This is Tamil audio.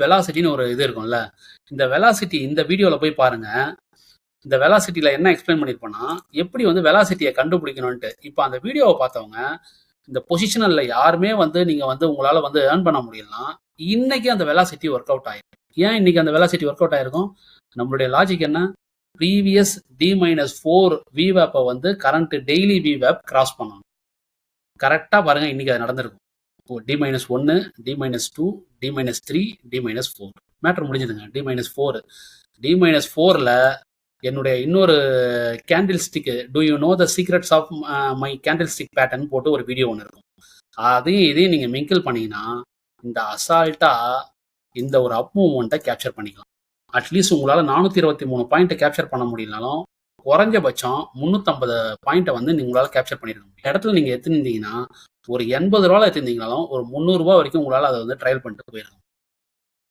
வெலாசிட்டின்னு ஒரு இது இருக்கும்ல. இந்த வெலாசிட்டி இந்த வீடியோல போய் பாருங்க. இந்த வெலாசிட்டில என்ன எக்ஸ்பிளைன் பண்ணியிருப்பேன்னா, எப்படி வந்து வெலாசிட்டிய கண்டுபிடிக்கணுன்ட்டு. இப்ப அந்த வீடியோவ பார்த்தவங்க, இந்த பொசிஷனல்ல யாருமே வந்து நீங்க வந்து உங்களால வந்து ஏர்ன் பண்ண முடியலன்னா, இன்னைக்கு அந்த வெலாசிட்டி ஒர்க் அவுட் ஆயிரும். ஏன் இன்னைக்கு அந்த வெலாசிட்டி ஒர்க் அவுட் ஆயிருக்கும்? நம்மளுடைய லாஜிக் என்ன? ப்ரீவியஸ் D-4 VWAP வந்து கரண்ட் டெய்லி VWAP கிராஸ் பண்ணணும். கரெக்ட்டா பாருங்க இன்னைக்கு அது நடந்திருக்கும். D-1, D-2, D-3, D-4 matter முடிஞ்சதுங்க. D-4 D-4ல என்னுடைய இன்னொரு candlestick do you know the secrets of my candlestick pattern போட்டு ஒரு வீடியோ ஒன்று இருக்கும். அதையும் இதையும் நீங்கள் மிங்கிள் பண்ணீங்கன்னா இந்த அசால்ட்டா இந்த ஒரு அப் மூவ்மெண்ட்டை கேப்சர் பண்ணிக்கலாம். அட்லீஸ்ட் உங்களால் 423 பாயிண்ட்டை கேப்சர் பண்ண முடியலனாலும் குறைஞ்சபட்சம் 350 பாயிண்ட்டை வந்து உங்களால் கேப்சர் பண்ணிருக்க முடியும். இடத்துல நீங்கள் எடுத்துருந்தீங்கன்னா ஒரு 80 ரூபாவில் எடுத்துருந்தீங்கனாலும் ஒரு 300 ரூபா வரைக்கும் உங்களால் அதை வந்து ட்ரையல் பண்ணிட்டு போயிருக்கும்.